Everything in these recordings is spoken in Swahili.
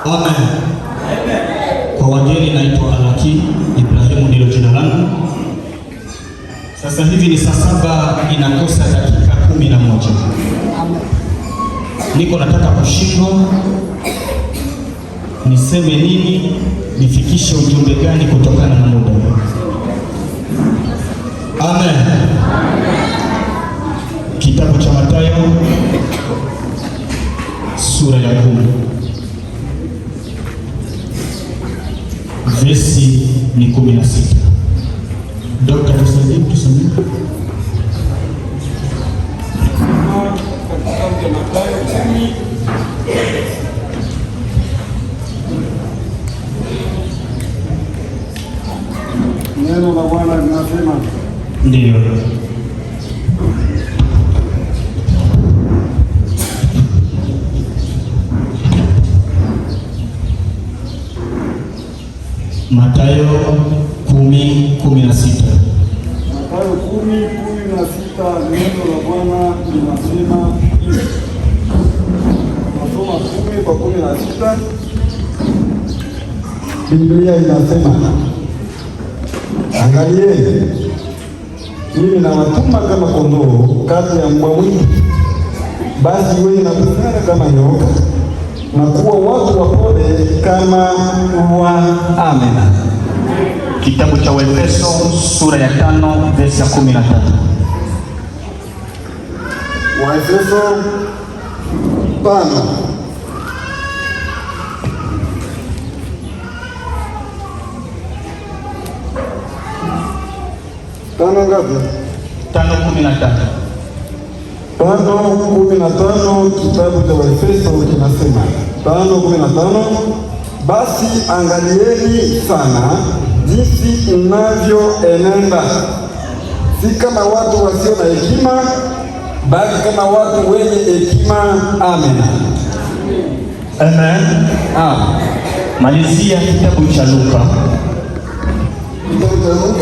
Amen. Kwa wageni, naitwa Alaki Ibrahimu, ndilo jina langu. Sasa hivi ni saa 7 inakosa dakika 11. Niko nataka kushindwa niseme nini, nifikishe ujumbe gani kutokana na muda. Amen. Kitabu cha Mathayo sura ya 10 versi ni 16. Dr. Tusaidie tusome. Neno la Bwana linasema, ndio. Mathayo 10:16. Mathayo 10:16, neno la Bwana linasema hivi. Nasoma 10:16. Biblia inasema, angalieni, mimi nawatuma kama kondoo kati ya mbwa mwitu. Basi wewe na busara kama nyoka, na kuwa watu wapole kama mbwa. Amen. Kitabu cha Waefeso sura ya 5 versi ya 13. Waefeso 5. Tano ngapi? 5:13. 5:15, kitabu cha Waefeso kinasema 5:15, basi angalieni sana jinsi mnavyoenenda, si kama watu wasio na hekima, bali kama watu wenye hekima. Amen. Amen. Malizia kitabu cha Luka. Kitabu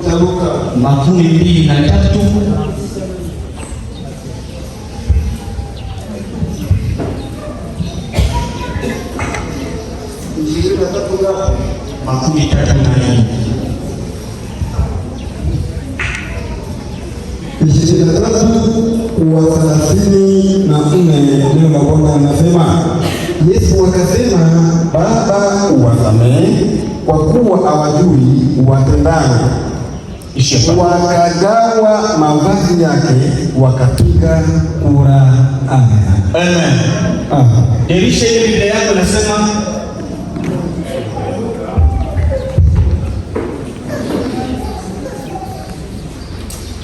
cha Luka 23. Makumi 34. 23:34, neno la Bwana linasema, Yesu akasema, Baba uwasamehe, kwa kuwa hawajui watendalo. Wakagawa mavazi yake, wakapiga kura. Amen. Amen. Dirisha ile Biblia yako nasema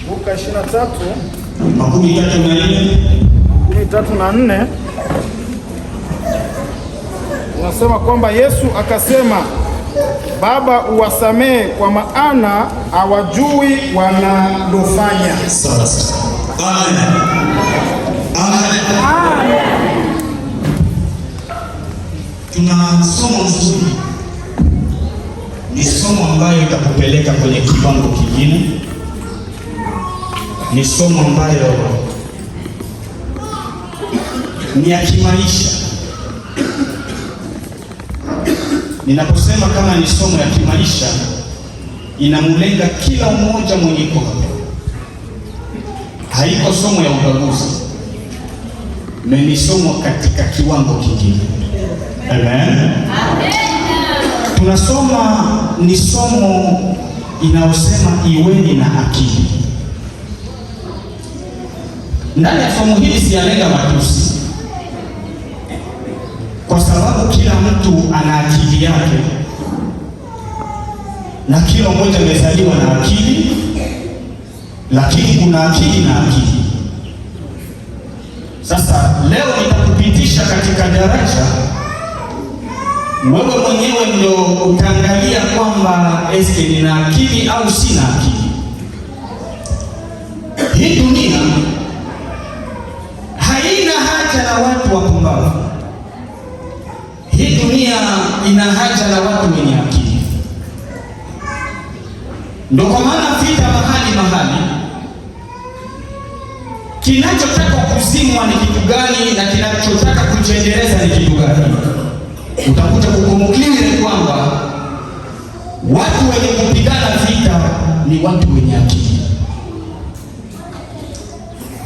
Luka 23 13:4 unasema kwamba Yesu akasema, Baba uwasamehe, kwa maana hawajui wanalofanya. sasa. Amen. Amen. Tuna somo nzuri, ni somo ambayo itakupeleka kwenye kiwango kingine, ni somo ambayo ni ya kimaisha. Ninaposema kama ni somo ya kimaisha, inamulenga kila mmoja mwenye iko hapa. Haiko somo ya ubaguzi, ni somo katika kiwango kingine. Amen. Tunasoma ni somo inayosema iweni na akili. Ndani ya somo hili siyalenga matusi, kwa sababu kila mtu ana akili yake na kila mmoja amezaliwa na akili, lakini kuna akili na akili. Sasa leo nitakupitisha katika daraja, wewe mwenyewe ndio utaangalia kwamba eske nina akili au sina akili. Hii dunia haina haja na watu wapumbavu. Hii dunia ina haja na watu wenye akili. Ndio kwa maana vita mahali kinachotaka kuzimwa ni kitu gani na kinachotaka kujiendeleza ni kitu gani. Utakuja kukonkludi kwamba watu wenye kupigana vita ni watu wenye akili.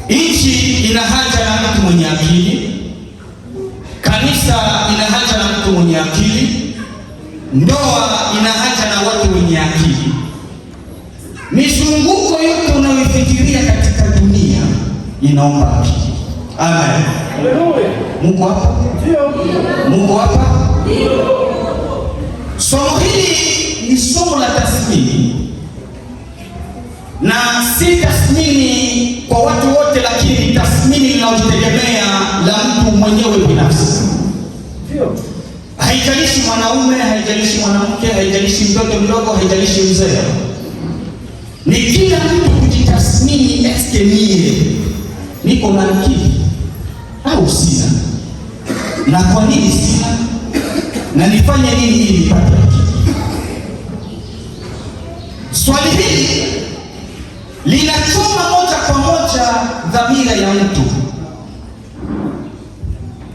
Nchi ina haja na mtu mwenye akili, kanisa ina haja na mtu mwenye akili, ndoa ina haja na watu wenye akili. Mizunguko yote unayofikiria katika dunia inaomba akili. Amen. Haleluya. Mungu hapa? Ndio. Mungu hapa? Ndio. Somo hili ni somo la tathmini, na si tathmini kwa watu wote, lakini ni tathmini linalojitegemea la mtu mwenyewe binafsi. Ndio. Haijalishi mwanaume, haijalishi mwanamke, haijalishi mtoto mdogo, haijalishi mzee. Ni kila mtu kujitathmini, eske mie niko na akili au sina? Na kwa nini sina? Na nifanye nini ili nipate akili? Swali hili linachoma moja kwa moja dhamira ya mtu.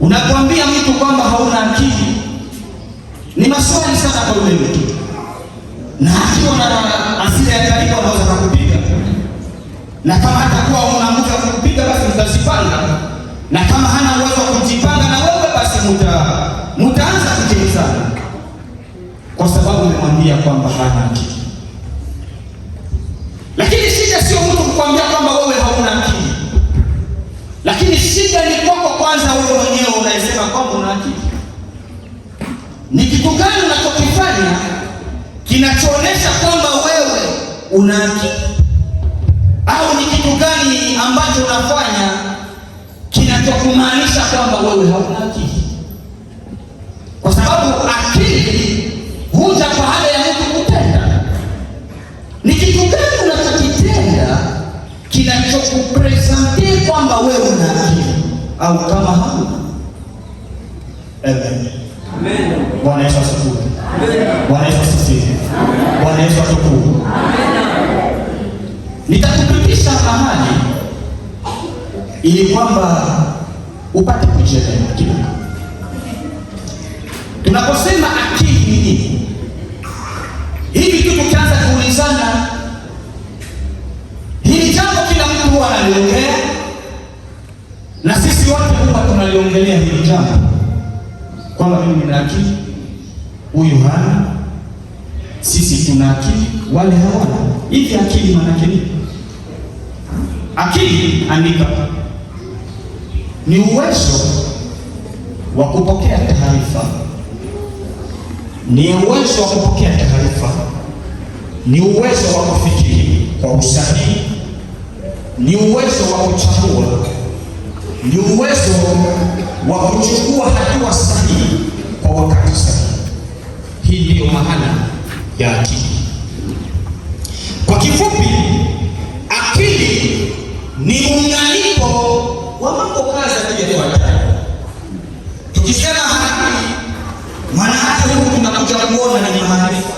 Unapoambia mtu kwamba hauna akili, ni maswali sana kwa yule mtu, na akiwa na asili ya karibu anaweza kukupiga, na kama hatakuwa una nguvu ya kukupiga basi mtazipanga, na kama hana uwezo wa kujipanga na wewe basi mtaanza kuchezana, kwa sababu umemwambia kwamba hana akili. Lakini shida sio mtu kukwambia kwamba wewe hauna akili, lakini shida ni kwako kwanza wewe mwenyewe unasema kwamba una akili. Ni kitu gani unachokifanya kinachoonyesha kwamba wewe una akili? Au ni kitu gani ambacho unafanya kinachokumaanisha kwamba wewe hauna akili? Kwa sababu akili huja kwa hali ya mtu kutenda. Ni kitu gani unachokitenda kinachokupresente kwamba wewe una akili au kama hauna? Amen. Amen. Bwana Yesu asifiwe. Amen. Bwana Yesu asifiwe. Bwana Yesu asifiwe. Amen. Nitakupitisha mahali ili kwamba upate kujielewa kidogo. Tunaposema akili ni nini? Hivi kitu tukianza kuulizana, hili jambo kila mtu huwa analiongea, na sisi wote huwa tunaliongelea hili jambo kwamba mimi nina akili, huyu hana, sisi tuna akili, wale hawana. Hivi akili maana yake nini? Akili, andika, ni uwezo wa kupokea taarifa, ni uwezo wa kupokea taarifa, ni uwezo wa kufikiri kwa usahihi, ni uwezo wa kuchagua, ni uwezo wa kuchukua hatua sahihi kwa wakati sahihi. Hii ndiyo maana ya akili. Kwa kifupi, akili ni muunganiko wa mambo kadha yafuatayo. Tukisema akili, maana yake huku tunakuja kuona ni maarifa.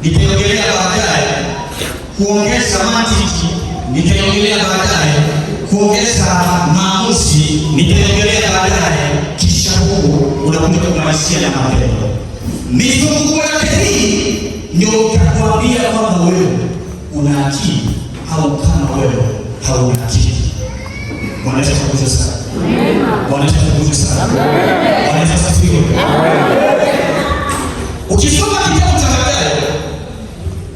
Nitaongelea baadaye kuongeza mantiki, nitaongelea baadaye kuongeza maamuzi, nitaongelea baadaye kisha huko unakuja kumalizia na matendo. Mizunguko yake hii ndio utakwambia kwamba wewe una akili au kama wewe hauna akili. Bwana Yesu asifiwe sana. Bwana Yesu asifiwe sana. Bwana Yesu asifiwe. Ukisoma kitabu cha Mathayo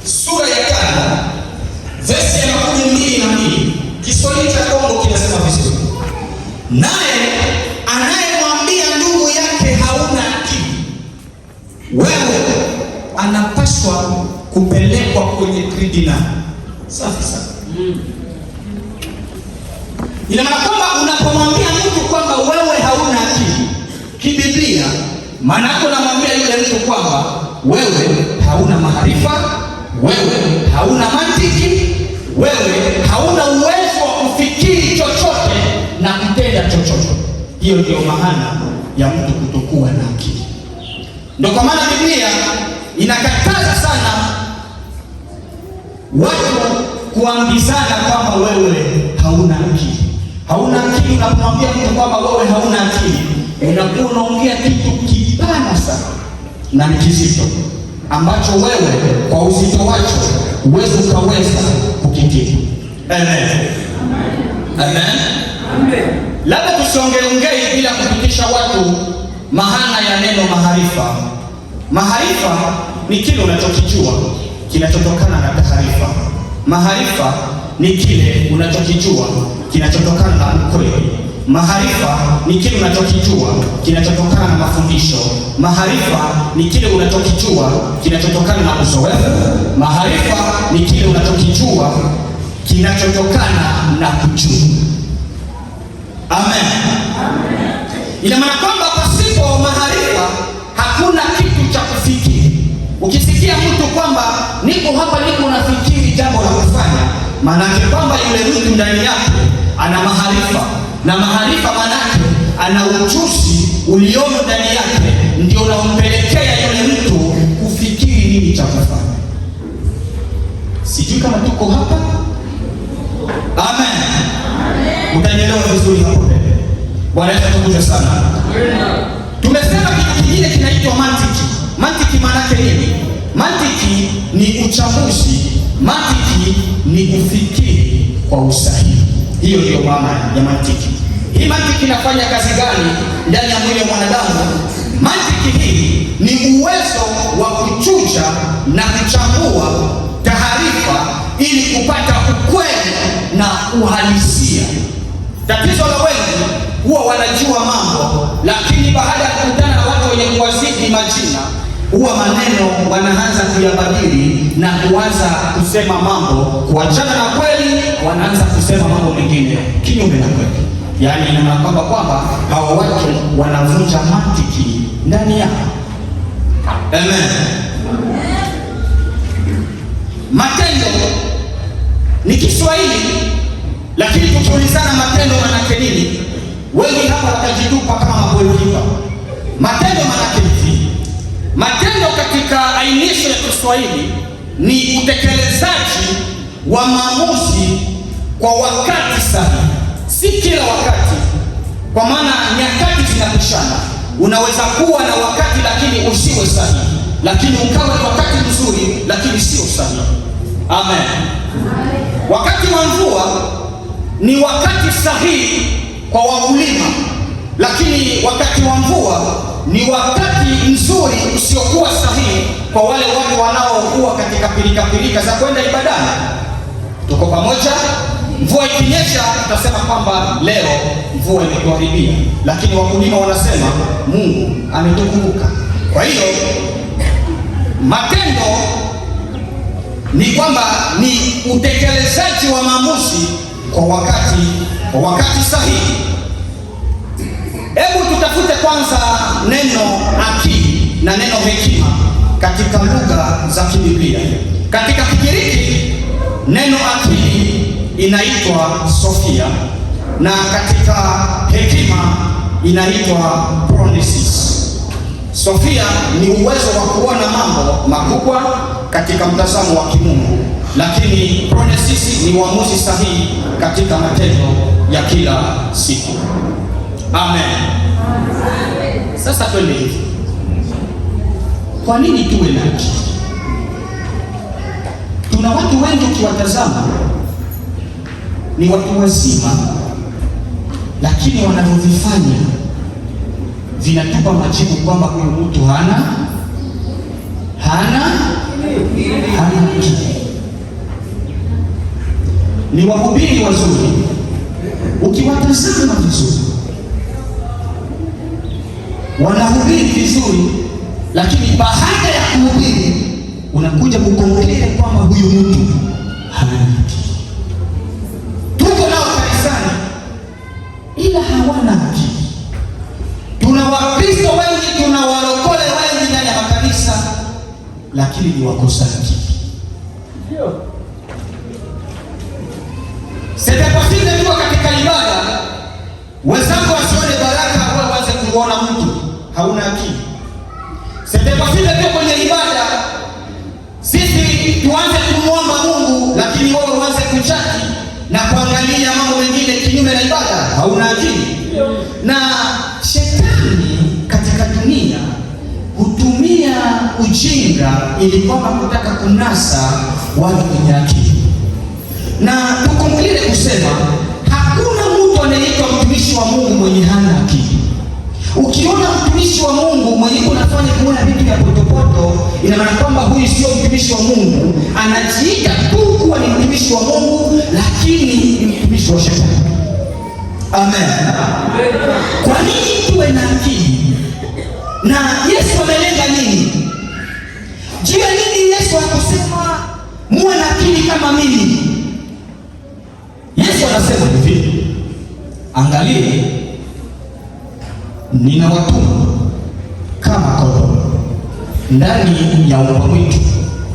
sura ya 5 verse ya 12, Kiswahili cha Kongo kinasema vizuri, naye anayemwambia ndugu yake hauna akili, wewe anapaswa kupelekwa kwenye tribunali. Safi sana. Ina maana kwamba unapomwambia mtu kwamba wewe hauna akili, kibiblia maana yake unamwambia yule mtu kwamba wewe hauna maarifa, wewe hauna mantiki, wewe hauna uwezo wa kufikiri chochote na kutenda chochote. Hiyo ndio maana ya mtu kutokuwa na akili. Ndio kwa maana Biblia inakataza sana watu kuambizana kwamba wewe hauna akili. Hauna akili, unapomwambia mtu kwamba wewe hauna akili, unakuwa unaongea kitu kipana sana na ni kizito ambacho wewe kwa uzito wake huwezi ukaweza kukikiri. Amen. Amen. Amen. Labda tusiongeongei bila kupitisha watu maana ya neno maarifa. Maarifa ni kile unachokijua kinachotokana na taarifa. Maarifa ni kile unachokijua kinachotokana na ukweli. Maarifa ni kile unachokijua kinachotokana na mafundisho. Maarifa ni kile unachokijua kinachotokana na uzoefu. Maarifa ni kile unachokijua kinachotokana na kujua. Amen. Amen. Ina maana kwamba pasipo maarifa hakuna kitu cha kufikiri. Ukisikia mtu kwamba niko hapa niko nafikiri jambo la kufanya, maana yake kwamba yule mtu ndani yake ana maarifa, na maarifa maana yake ana ujuzi uliomo ndani yake, ndio unaompelekea yule mtu kufikiri nini cha kufanya. Sijui kama tuko hapa. Amen. Utanielewa vizuri hapo mbele. Bwana Yesu atukuzwe sana. Tumesema kitu kingine kinaitwa mantiki. Mantiki maana yake nini? Mantiki ni uchambuzi. Mantiki ni kufikiri kwa usahihi. Hiyo ndio maana ya mantiki. Hii mantiki inafanya kazi gani ndani ya mwili wa mwanadamu? Mantiki hii ni uwezo wa kuchuja na kuchambua taarifa ili kupata ukweli na uhalisia. Tatizo la wengi huwa wanajua mambo, lakini baada ya kukutana na watu wenye kuwazidi majina, huwa maneno wanaanza kuyabadili na kuanza kusema mambo kuachana na kweli, wanaanza kusema mambo mengine kinyume na kweli. Yaani ina maana kwamba hao watu wanavunja mantiki ndani yao. Amen. Matendo ni Kiswahili, lakini tukiulizana matendo maana yake nini, wengi hapa watajitupa kama magolikipa. Matendo maana yake nini? Matendo katika ainisho ya Kiswahili ni utekelezaji wa maamuzi kwa wakati sahihi. Si kila wakati, kwa maana nyakati zinapishana. Unaweza kuwa na wakati lakini usiwe sahihi, lakini ukawa ni wakati mzuri lakini sio sahihi. Amen. Wakati wa mvua ni wakati sahihi kwa wakulima, lakini wakati wa mvua ni wakati mzuri usiokuwa sahihi kwa wale watu wanaokuwa katika pilika za kwenda ibadani. Tuko pamoja? Mvua ikinyesha tutasema kwamba leo mvua imetuharibia, lakini wakulima wanasema Mungu ametukumbuka. Kwa hiyo matendo ni kwamba ni utekelezaji wa maamuzi kwa wakati sahihi. Hebu tutafute kwanza neno akili na neno hekima katika lugha za Kibiblia. Katika Kigiriki neno akili inaitwa Sophia, na katika hekima inaitwa Phronesis. Sophia ni uwezo wa kuona mambo makubwa katika mtazamo wa kimungu, lakini Phronesis ni uamuzi sahihi katika matendo ya kila siku. Amen. Sasa twende hivi. Kwa nini tuwe na akili? Tuna watu wengi ukiwatazama ni watu wazima, lakini wanavyovifanya vinatupa majibu kwamba huyu mtu hana akili. Ni wahubiri wazuri, ukiwatazama vizuri wanahubiri vizuri, lakini baada ya kuhubiri unakuja kukonklea kwamba huyu mtu hana akili. Tuko nao kanisani ila hawana akili. Tuna Wakristo wengi, tuna walokole wengi ndani ya makanisa, lakini ni wakosa akili. Sitakwambia tu katika ibada wenzako wasione baraka, wewe uanze kuona mtu hauna akili. Sitakwambia tu kwenye ibada sisi tuanze kumwomba Mungu, lakini lakini wewe uanze kuchati na kuangalia mambo mengine kinyume na ibada, hauna akili. Na shetani katika dunia hutumia ujinga ili kwamba kutaka kunasa watu wenye akili. Na tukumbuke kusema hakuna mtu anayeitwa mtumishi wa Mungu mwenye hana akili. Ukiona mtumishi wa Mungu mwenye unafanya kuona vitu vya potopoto, ina maana kwamba huyu sio mtumishi wa Mungu, anajiita tu kuwa ni mtumishi wa Mungu, lakini ni mtumishi wa shetani. Amen. Kwa nini tuwe na akili? Na Yesu amelenga nini? Juu ya nini Yesu akusema muwe na akili kama mimi? Yesu anasema hivi, angalia, ninawatuma kama kondoo ndani ya mbwa mwitu,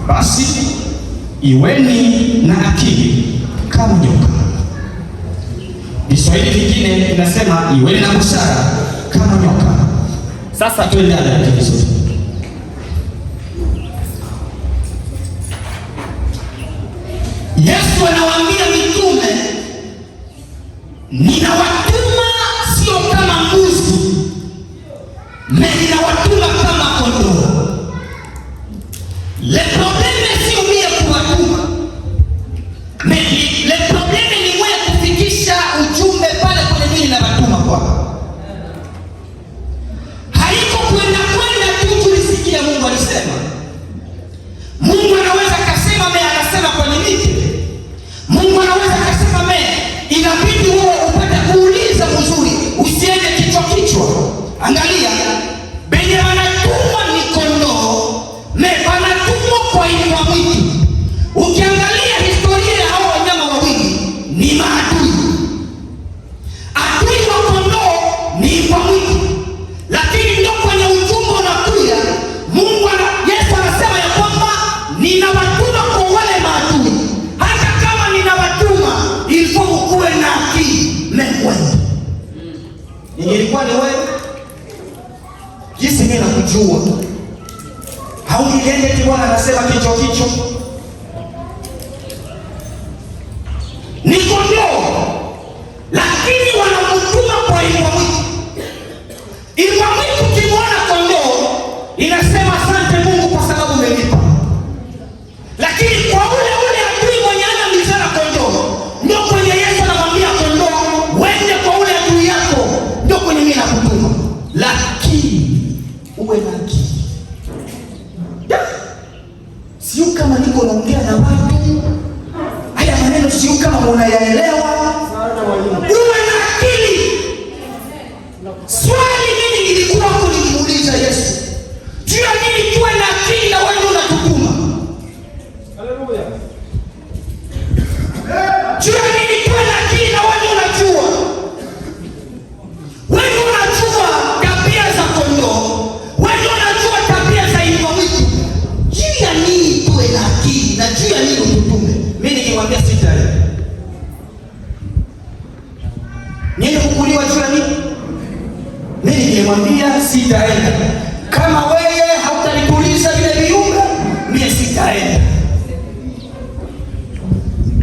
basi iweni na akili kama nyoka. Kiswahili kingine inasema iweni na busara kama nyoka. Sasa tuendane na Yesu. Yesu anawaambia mitume, ninawatuma sio kama mbuzi, ninawatuma kama kondoo. Le problème sio mie kuwatuma, le problème ni mwe kufikisha ujumbe pale kwenye mimi na watuma kwa. Haiko kwenda tu tulisikia Mungu alisema. Mungu anaweza kasema mimi, anasema kwenye miti. Mungu anaweza kasema mimi, inabidi wewe upate kuuliza mzuri, usiende kichwa. Angalia, benye wanatumwa ni kondoo, wanatumwa kwa mbwa mwitu. Ukiangalia historia ya hao wanyama wawili ni maadui. Adui wa kondoo ni mbwa mwitu. Lakini ndio kwenye ujumbe unakuja, Yesu anasema ya kwamba ninawatuma kwa wale maadui. Hata kama ninawatuma, ilifo ukuwe na akili mekweni. Ningilikuwa ni wewe, jinsi mimi nakujua, haungiliende Bwana anasema kichwa. Ni kondoo, lakini wanamtuma kwa mbwa mwitu. Mbwa mwitu kimwona kondoo inasema asante Mungu kwa sababu umenipa. Lakini kwa ule adui mwenye ana mizana kondoo, ndio kwenye Yesu anamwambia kondoo, wende kwa ule adui yako, ndio kwenye mimi nakutuma. Lakini uwe na akili. Sio kama niko naongea na watu, haya maneno sio kama unayaelewa. Uwe na akili. Swali mimi nilikuwa kunimuuliza Yesu, juu ya nini tuwe na akili na wewe unatutuma? Haleluya. Juu ya nini tuwe na akili na wewe unajua? Wewe unajua tabia za kondoo, wewe unajua tabia za mbwa mwitu. Juu ya nini tuwe na akili na juu ya nini ututume? Mimi nilimwambia sitaenda. Nini kukuliwa juu ya nini? Mimi nilimwambia sitaenda. Kama wewe hautanipuliza vile viungo, mimi sitaenda.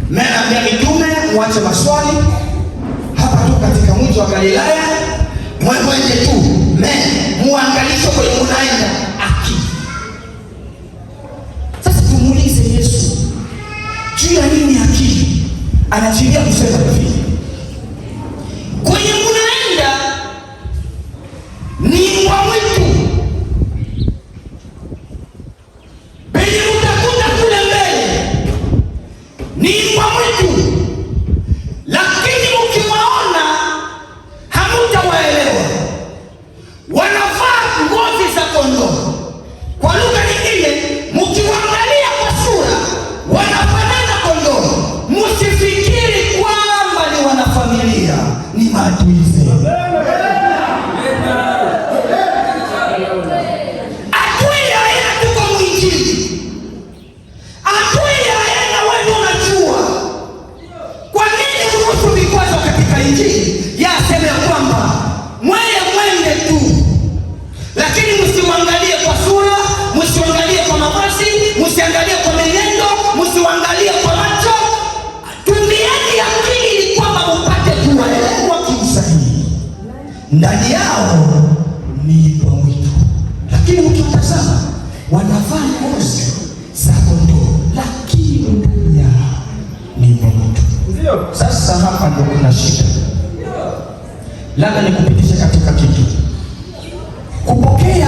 Mimi naambia mitume muache maswali hapa tu katika mji wa Galilaya, mwende tu. Muangalisho kwenye unaenda akili. Sasa tumuulize Yesu, juu ya nini akili? Anachilia kusema hivi, kwenye unaenda ni mbwa mwitu. Penye utakuta kule mbele ni mbwa mwitu. Lakini ukiwaona hamutawaelewa. Wanavaa ngozi za kondoo. Kwa lugha nyingine, mkiwaangalia kwa sura wanafanana kondoo. Msifikiri kwamba ni wanafamilia, ni maadui zenu. Yaseme ya kwamba mwende tu, lakini msiangalie kwa sura, msiangalie kwa mavazi, msiangalie kwa menendo, msiangalie kwa macho, ndani yao ni mbwa mwitu, lakini ukitazama wanavaa ngozi za kondoo, lakini ndani yao ni mbwa mwitu. Sasa hapa ndio kuna shida. Labda nikupitishe katika kitu. Kupokea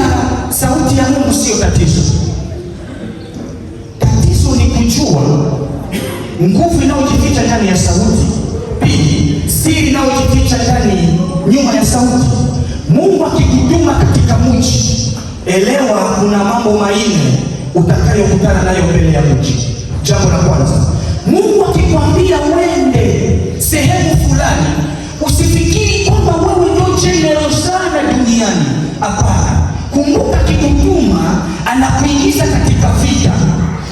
sauti ya Mungu sio tatizo. Tatizo ni kujua nguvu inayojificha ndani ya sauti. Pili, siri inayojificha ndani nyuma ya sauti. Mungu akikutuma katika mji, elewa kuna mambo manne utakayokutana nayo mbele ya mji. Jambo la kwanza, Mungu akikwambia uende sehemu fulani, usifikiri kwamba wewe ndio general sana duniani. Hapana. Kumbuka akikutuma anakuingiza katika vita.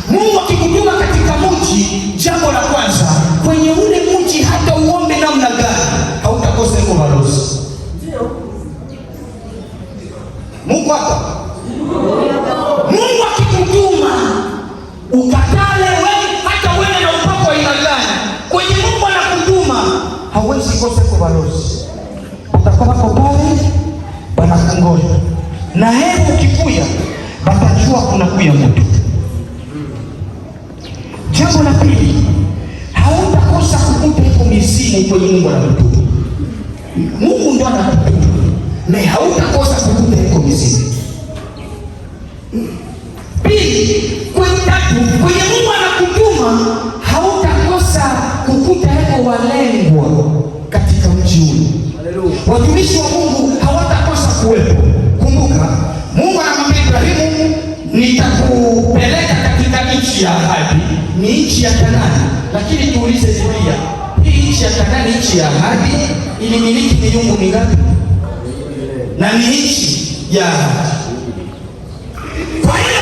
Mungu akikutuma katika mji, jambo la kwanza, kwenye ule mji hata uombe namna gani, hautakosa iko balozi. Mungu hapa. Mungu akikutuma ukatale wewe, hata wewe na upako wa aina gani, kwenye Mungu anakutuma hauwezi kosa iko balozi. Utakuwa hapo pale wanakungoja, na hebu ukikuya batajua kuna kuya mtu. Jambo la pili, hautakosa kukuta iko mizimu kwenye Mungu anakutuma. Mungu ndo anakutuma na hautakosa kukuta iko mizimu. Pili, kwenye Mungu anakutuma hautakosa kukuta iko walengwa katika mji ule. Watumishi wa Mungu hawatakosa kuwepo. Kumbuka Mungu anamwambia Ibrahimu, nitakupeleka katika nchi ya ahadi, ni nchi ya Kanaani. Lakini tuulize Biblia, hii nchi ya Kanaani, nchi ya ahadi, ilimiliki miungu mingapi? Na ni nchi ya ahadi. Kwa hiyo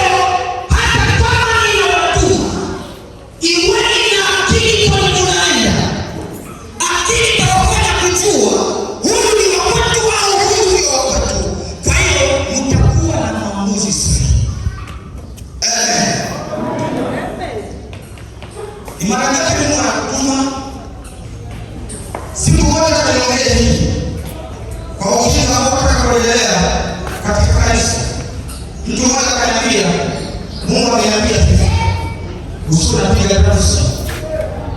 hata kama ni watu, iweni na akili kwa mnaenda. Akili itawafanya kujua huyu ni wa watu au huyu ni wa watu. Kwa hiyo mtakuwa na maamuzi sahihi. Imani yake Mungu anakutuma. Siku moja tunaongea hivi kwa ujinga ambao tutakaoendelea katika kanisa. Mtu mmoja akaniambia, Mungu ameniambia hivi, usipiga dansi,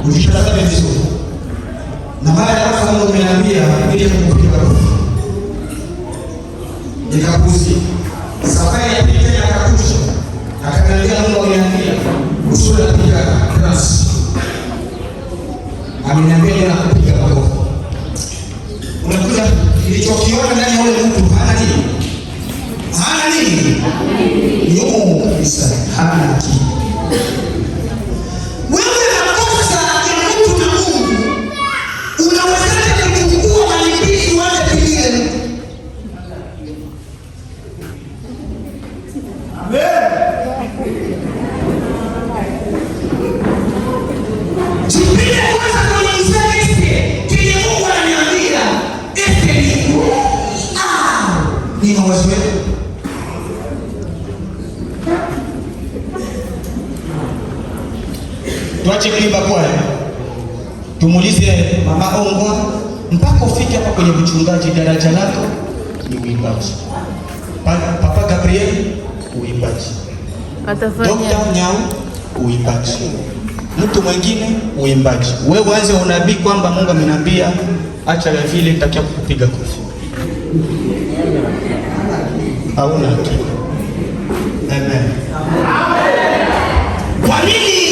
ujitazame vizuri. Na mara ya kwanza Mungu ameniambia ili kukupiga kofi. Nikapuzi. Safari ya pili tena akakuja. Akaniambia Mungu ameniambia usipiga dansi. Ameniambia ndio nakupiga kofi. Unakuta nilichokiona ndani ya ule mtu hana nini? Hana nini? Yumo kabisa, hana akili. Wewe makosa ya mtu na Mungu, unawezaje kuchukua malipisi uanze kupiga mtu? Jipige kwanza kwenye mzee kile Mungu ananiambia, ni mawazo yetu. Tuache kuimba kwaya, tumuulize Mama Ongwa, mpaka ufike hapa kwenye uchungaji, daraja lako ni uimbaji. Papa Gabriel, uimbaji. Dr. Nyau, uimbaji. Mtu mwingine, uimbaji. Wewe uanze unabii kwamba Mungu ameniambia acha vile nitakia kukupiga kofi. Hauna akili. Amen. Kwa nini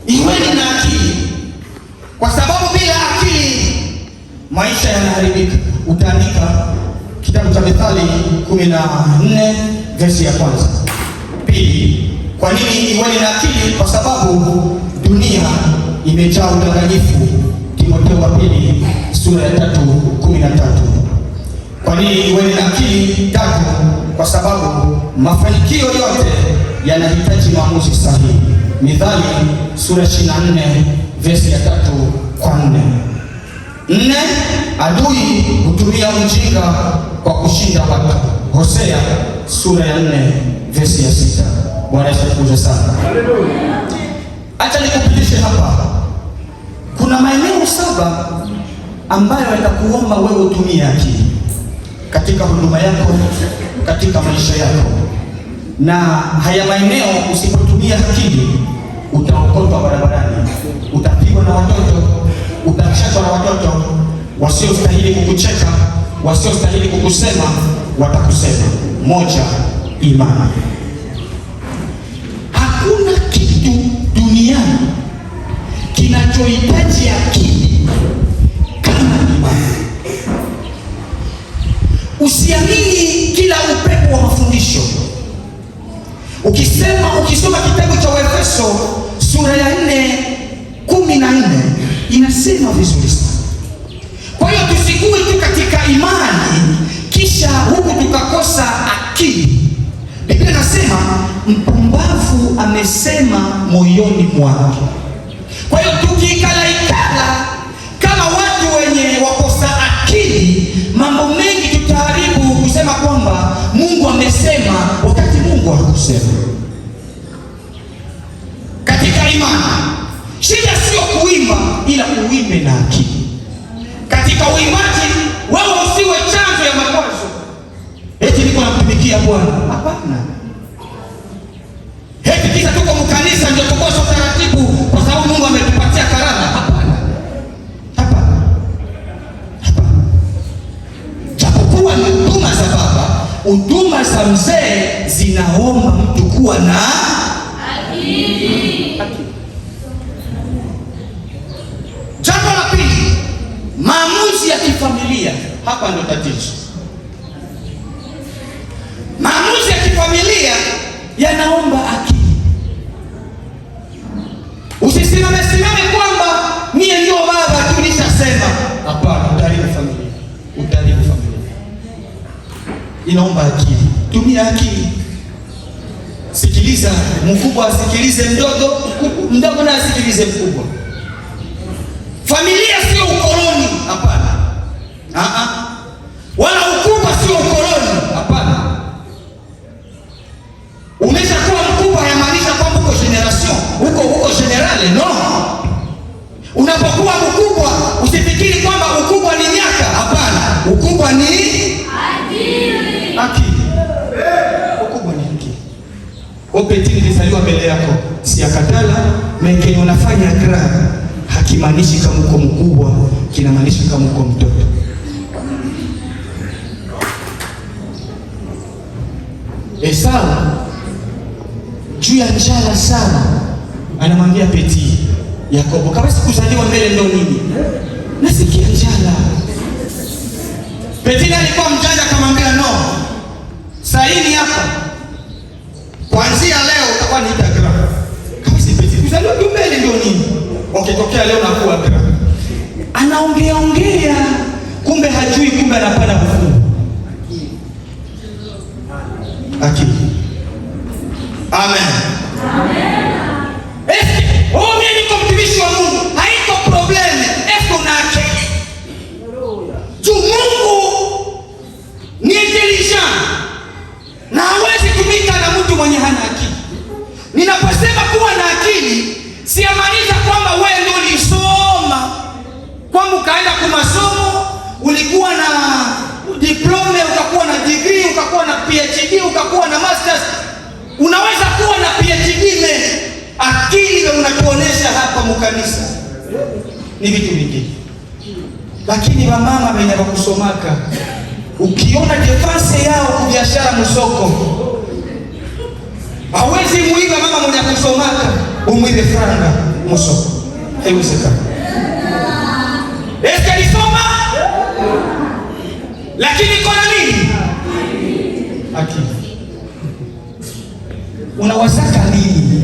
iweni na akili? Kwa sababu bila akili maisha yanaharibika. Utaandika kitabu cha Mithali 14 verse ya kwanza. Pili, kwa nini iweni na akili? Kwa sababu dunia imejaa udanganyifu. Timotheo wa pili sura ya 3:13. Kwa nini iweni na akili? Tatu, kwa sababu mafanikio yote yanahitaji maamuzi sahihi. Mithali sura 24 verse ya 3-4. 4, adui hutumia ujinga kwa kushinda watu. Hosea sura ya 4 verse ya 6. Bwana Yesu asifiwe sana. Haleluya. Acha nikupitishe hapa. Kuna maeneo 7 ambayo yatakuomba wewe utumie akili katika huduma yako, katika maisha yako. Na haya maeneo usipotumia akili, utaokotwa barabarani, utapigwa na watoto, utachekwa na watoto wasiostahili kukucheka, wasiostahili kukusema, watakusema. Moja, imani. Hakuna kitu duniani kinachohitaji akili kama imani. Usiamini kila upepo wa mafundisho. Ukisoma kitabu cha Waefeso sura ya 4:14 inasema vizuri sana. Kwa hiyo tusikue tu katika imani kisha huku tukakosa akili. Biblia inasema mpumbavu amesema moyoni mwake. Kwa hiyo tukikala kama watu wenye wakosa akili, mambo mengi tutaharibu kusema kwamba Mungu amesema wakati Mungu hakusema. Katika imani, shida sio kuimba, ila uimbe na akili. Katika uimbaji, wewe usiwe chanzo ya makwazo. Eti niko namtumikia Bwana. Hapana. Eti kisa tuko mkanisa ndio tukosa utaratibu kwa sababu Mungu ametupatia karama. Hapana. Hapana. Hapana. Japokuwa ni huduma za baba, huduma za mzee zinaomba mtu kuwa na akili. Jambo la pili, maamuzi ya kifamilia. Hapa ndo tatizo. Maamuzi ya kifamilia yanaomba akili. Usisimame kwamba mie ndio baba tulishasema. Hapana, utaharibu familia. Utaharibu familia. Inaomba akili. Tumia akili. Sikiliza mkubwa, asikilize mdogo, mdogo na asikilize mkubwa. Familia sio ukoloni, hapana. Wala ukubwa sio ukoloni, hapana. Umeshakuwa mkubwa hayamaanisha kwamba uko generation, uko generale, no. Unapokuwa mkubwa usifikiri kwamba ukubwa ni miaka, hapana. Ukubwa ni akili. Akili. Ukubwa ni akili. Opetini nilizaliwa mbele yako, si akatala, meke unafanya gra. Hakimaanishi kama uko mkubwa, kinamaanisha kama uko mtoto. Esau juu ya njala sana anamwambia Peti, Yakobo, kama sikuzaliwa mbele ndo nini? Nasikia njala. Peti alikuwa mjanja, akamwambia no. Saini hapa. Kuanzia leo utakuwa ni itagra. Kama si Peti kuzaliwa mbele ndo nini? Ukitokea leo nakuwa gra. Anaongea, kumbe hajui, kumbe anapanda kufunga. Akili. Amen. Amen. Mimi niko mtumishi wa Mungu, haiko problem. Eko na akili. Juu Mungu ni intelligent na hawezi tumika na mtu mwenye hana akili. Ninaposema kuwa na akili, siamaanisha kwamba wewe ndio ulisoma, kwamba ukaenda kwa masomo, ulikuwa na diploma, ukakuwa na degree, ukakuwa na PhD, ukakuwa na masters. Unaweza kuwa na PhD akili na unatuonesha hapa mkanisa ni vitu vingine. Lakini wamama wenye wakusomaka, ukiona defense yao kwa biashara msoko, hawezi muiba mama mwenye kusomaka umwibe franga msoko. Haiwezekani. Esta lisoma lakini kuna nini? Akili. Unawasaka nini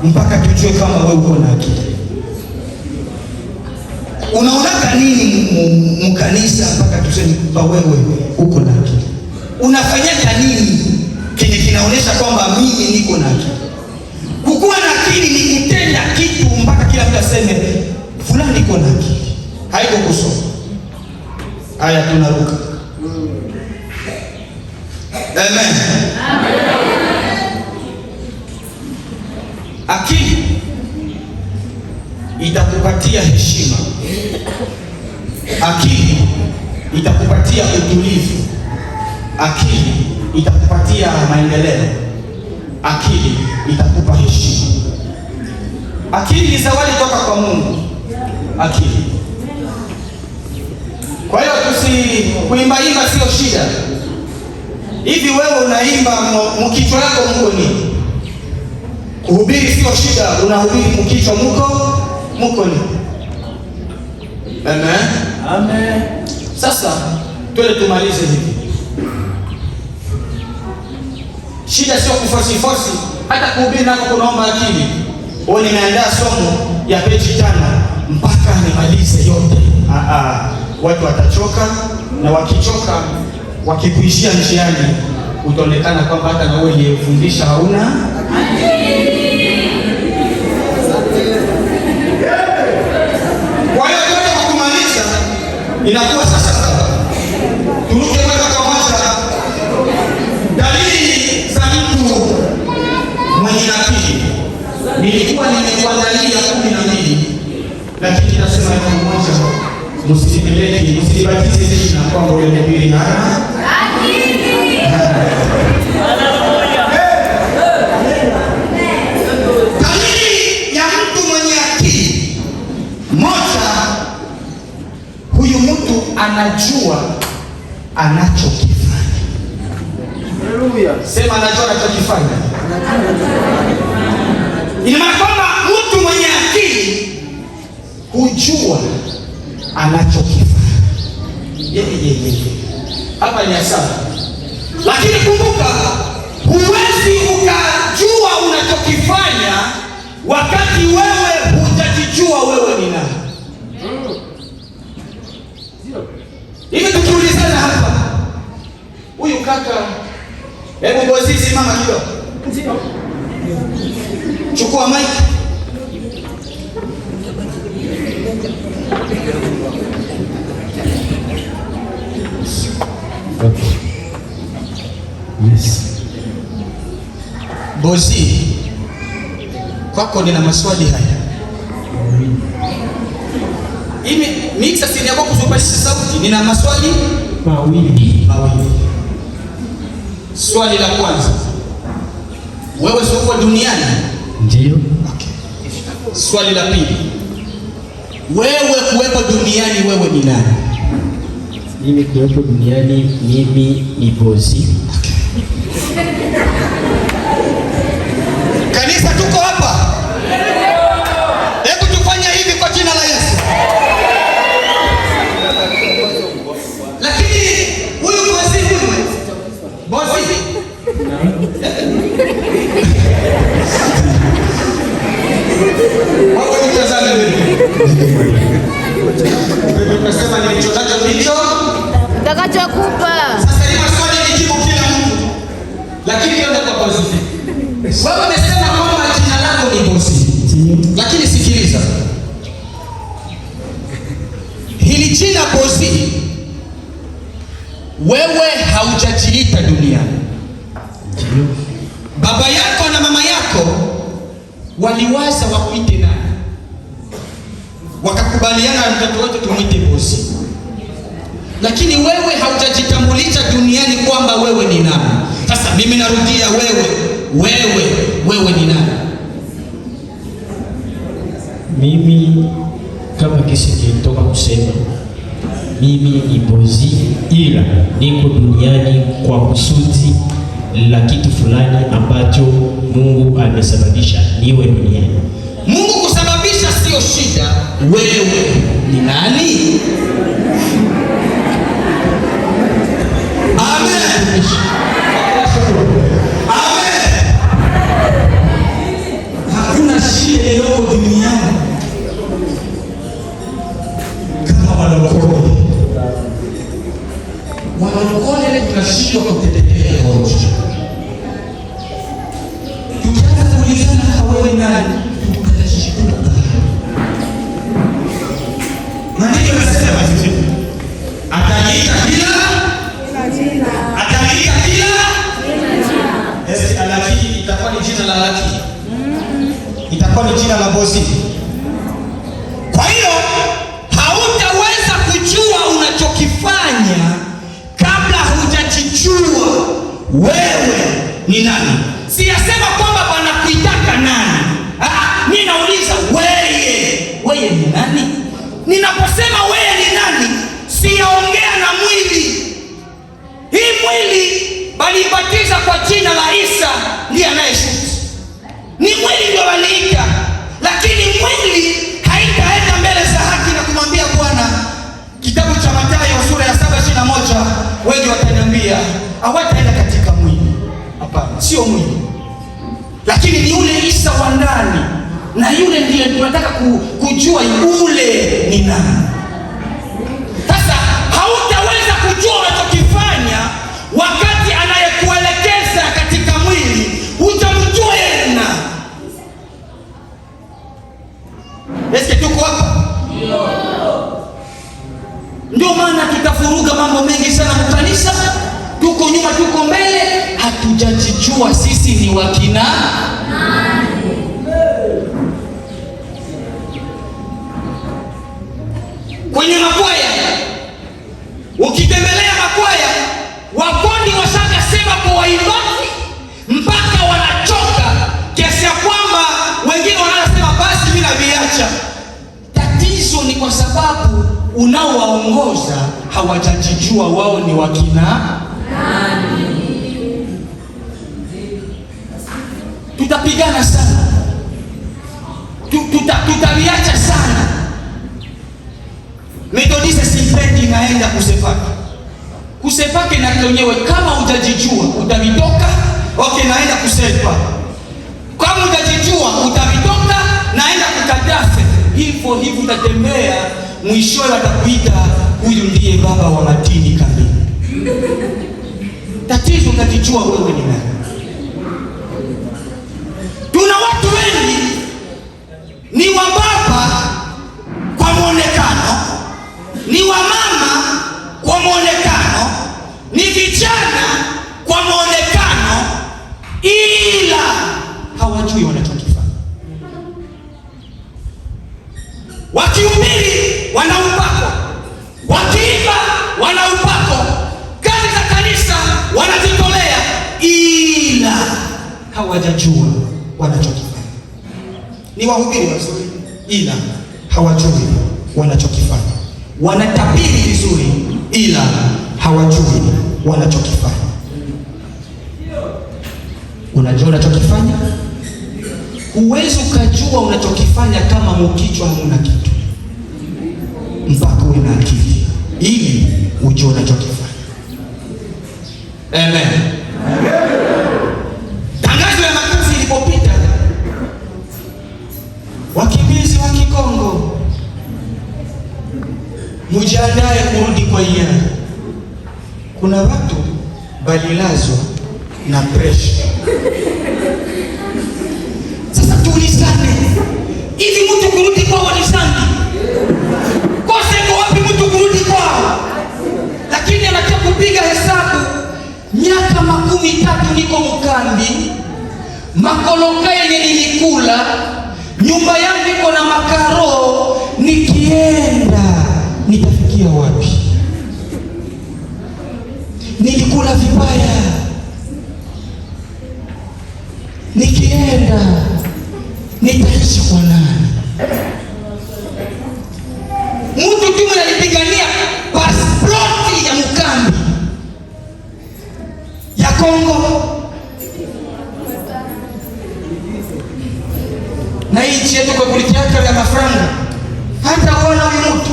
mpaka tujue kama wewe uko na akili? Unaonaka nini mkanisa mpaka tuseme kwamba wewe uko na akili? Unafanyaka nini kile kinaonesha kwamba mimi niko na akili? Kukuwa na akili ni kutenda kitu mpaka kila mtu aseme fulani iko na akili. Haiko kusoma. Haya, tunaruka. Amen. Amen. Akili itakupatia heshima. Akili itakupatia utulivu, akili itakupatia maendeleo, akili itakupa heshima. Akili ni zawadi toka kwa Mungu. Akili. Kwa hiyo kuimba sio shida. Hivi wewe unaimba mkichwa yako mko nini? Kuhubiri sio shida, unahubiri mkichwa mko nini? Amen. Amen. Sasa twende tumalize hivi. Shida sio kuforsi, hata kuhubiri nako kunaomba akili. Wewe nimeandaa somo ya peji 5 mpaka nimalize yote. Watu watachoka, na wakichoka, wakikuishia njiani, utaonekana kwamba hata na wewe uliyefundisha hauna akili. Kwa hiyo kwa kumaliza inakuwa sasa turuke moja kwa moja dalili za mtu mwenye akili. Nilikuwa nimekuandalia 12, lakini nasema moja, msipeleke, msibatize jina kwamba yule mhubiri hana akili. Dalili ya mtu mwenye akili moja, huyu mtu anajua anachokifanya. Haleluya. Sema anajua anachokifanya. Ina maana kwamba mtu mwenye akili hujua anachokifanya. Hapa ni asali. Lakini kumbuka, huwezi ukajua unachokifanya wakati wewe hujajijua wewe ni nani. Hivi tukiulizana hapa, huyu kaka, hebu bosi simama kidogo. Ndio. Chukua mic. Okay. Yes. Bosi, kwako nina maswali haya. Hivi mixa sini yako kuzupasha sauti, nina maswali mawili. Swali la kwanza, wewe uko duniani? Ndio. Okay. Swali la pili, wewe kuwepo duniani, wewe ni nani? Mimi kuwepo duniani, mimi ni bosi. Kanisa tuko hapa? Hebu tufanye hivi kwa jina la Yesu. Lakini huyu bosi wako mtazame mimi. Tunasema nilichotacho ndicho nitakachokupa. Sasa ni maswali nijibu kila mtu. Lakini ndio kwa bosi. Wewe umesema kwamba jina lako ni bosi. Lakini sikiliza. Hili jina bosi, wewe haujajiita duniani. Baba yako na mama yako waliwaza wakuite nani? Wakakubaliana mtoto wote tumwite bosi. Lakini wewe haujajitambulisha duniani kwamba wewe ni nani. Sasa mimi narudia, wewe ni nani? Mimi kama kisi nilitoka kusema, mimi ni bosi, ila niko duniani kwa kusudi la kitu fulani ambacho Mungu amesababisha niwe duniani. Mungu kusababisha sio shida. Wewe ni nani? Amen. Amen. Hakuna shida iliyoko duniani kama walokole. Walokole tunashindwa kutetea hoja. Tukianza kuulizana wewe nani? Maandiko yanasema atajiita kila wewe ni nani? Siyasema kwamba wanakuitaka nani. Ninauliza wewe ni nani? Ninaposema wewe ni nani, siyaongea na mwili. Hii mwili balibatiza kwa jina la Isa, ndiye anayeshuti. Ni mwili ndio waliita, lakini mwili haitaenda mbele za haki na kumwambia Bwana. Kitabu cha Mathayo sura ya 7:21, wengi wataniambia hawataenda katika mwili. Hapana, sio mwili, lakini ni ule Isa wa ndani, na yule ndiye tunataka kujua yule ni nani. Sasa hautaweza kujua unachokifanya wakati anayekuelekeza katika mwili hutamjua yeye ni nani. Eske tuko hapa? Ndio maana tutafuruga mambo mengi sana mkanisa. Tuko nyuma, tuko mbele, hatujajijua sisi ni wakina nani. Kwenye makwaya, ukitembelea makwaya, wakoni washakasema kwa waimbaji mpaka wanachoka kiasi ya kwamba wengine wanasema basi mimi naviacha. Tatizo ni kwa sababu unaowaongoza hawajajijua wao ni wakina nani. Tutapigana sana, tutaviacha sana. Methodiste sipendi naenda kusepake na wenyewe. Kama hujajijua utavitoka, okay, naenda kusepa. Kama hujajijua utavitoka, naenda kukadafe. Hivyo utatembea, mwishowe watakuita huyu ndiye baba wa matini kamili. Tatizo utajijua wewe ni nani. Tuna watu wengi ni wa baba kwa muonekano, ni wa mama kwa muonekano, ni vijana kwa muonekano, ila hawajui wanachokifanya. Wakihubiri wana upako, wakiimba wana upako, kazi za kanisa wanajitolea, ila hawajajua wanachokifanya. Ni wahubiri wazuri, ila hawajui wanachokifanya. Wanatabiri vizuri, ila hawajui wanachokifanya. Unajua unachokifanya? Huwezi ukajua unachokifanya kama mkichwa hamuna kitu, mpaka uwe na akili ili ujue unachokifanya. Amen. Tangazo la makazi ilipopita, wakimbizi wa Kikongo, mujiandae kurudi kwa hiari. Kuna watu balilazwa na pressure. Sasa tuulizane, hivi mtu kurudi kwao ni dhambi? Kosa iko wapi mtu kurudi kwao? Lakini anataka kupiga hesabu, miaka 13 niko mkambi, makoloka yenye nilikula, nyumba yangu iko na makaro, nikienda nitafikia wapi? Nilikula vibaya, nikienda nitaishi kwa nani? Mtu tu alipigania pasipoti ya mkambi ya Kongo, na hii nchi yetu kwa kulitiaka ya mafranga, hata uona mtu.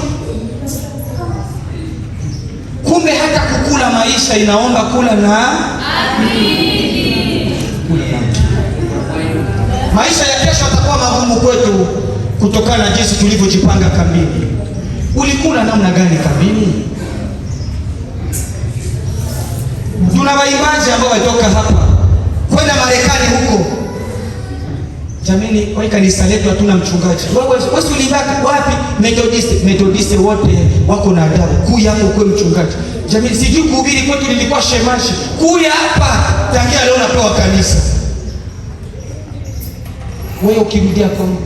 Kumbe hata kukula maisha inaomba kula na maisha ya kesho atakuwa magumu kwetu kutokana na jinsi tulivyojipanga kambini. Ulikula namna gani kambini? Tuna waimbaji ambao watoka hapa kwenda Marekani huko. Jamani, kwa kanisa letu hatuna mchungaji. Wewe ulibaki wapi? Methodist wote wako na adabu. Kuja hapo kwa mchungaji. Jamani, sijui kuhubiri kwetu nilikuwa shemashi. Kuja hapa tangia leo napewa kanisa. Wewe ukirudia Kongo,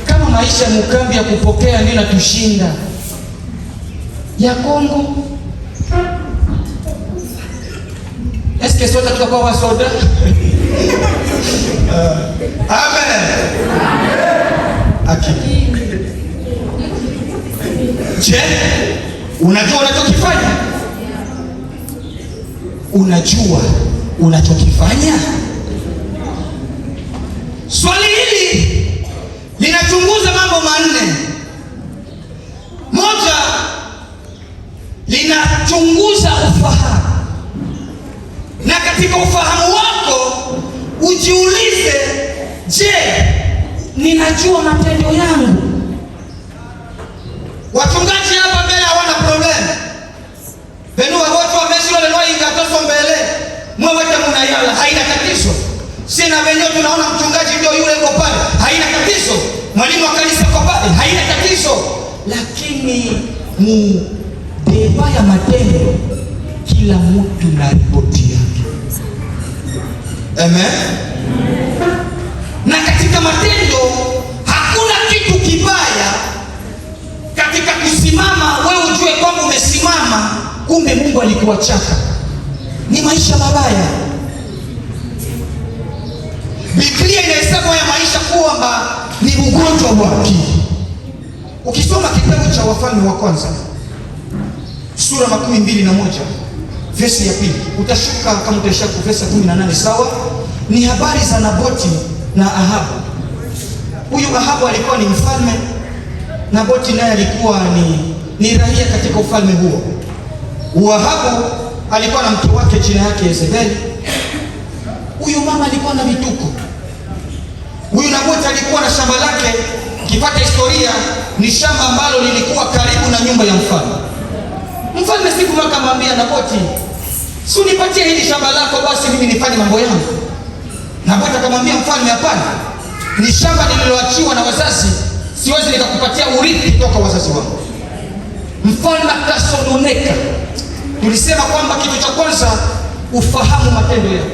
kama maisha mkambi ya kupokea ndio natushinda ya Kongo, Sisi sote tutakuwa soda. Amen. Akili. Je, unajua unachokifanya? Unajua unachokifanya? Swali hili linachunguza mambo manne. Moja, linachunguza ufahamu. Na katika ufahamu wako ujiulize, je, ninajua matendo yangu? Wachungaji hapa mbele hawana problem. Benua watu wameshika leo ingatoso mbele. Mwewe mnayala haina tatizo. Sina wenyewe tunaona mchungaji ndio yule yuko pale. Haina tatizo. Mwalimu wa kanisa yuko pale. Haina tatizo. Lakini deba ya matendo kila mtu na ripoti yake. Amen. Na katika matendo hakuna kitu kibaya. Katika kusimama wewe ujue kwamba umesimama, kumbe Mungu alikuachaka. Ni maisha mabaya. Biblia inahesabu ya maisha kwamba ni ugonjwa wa akili. Ukisoma kitabu cha Wafalme wa kwanza sura 21 verse ya 2, utashuka kama utashuka verse 18, sawa? Ni habari za Naboti na Ahabu. Huyu Ahabu alikuwa ni mfalme, Naboti naye alikuwa ni raia katika ufalme huo. Ahabu alikuwa na mke wake jina yake Yezebeli. Huyu mama alikuwa na vituko. Huyu Naboti alikuwa na shamba lake, kipata historia ni shamba ambalo lilikuwa karibu na nyumba ya mfalme. Mfalme siku moja akamwambia Naboti, si unipatie hili shamba lako basi mimi nifanye mambo yangu. Naboti akamwambia mfalme, hapana. Ni shamba lililoachiwa na wazazi, siwezi nikakupatia urithi kutoka wazazi wangu. Mfalme akasononeka. Tulisema kwamba kitu cha kwanza ufahamu matendo yako.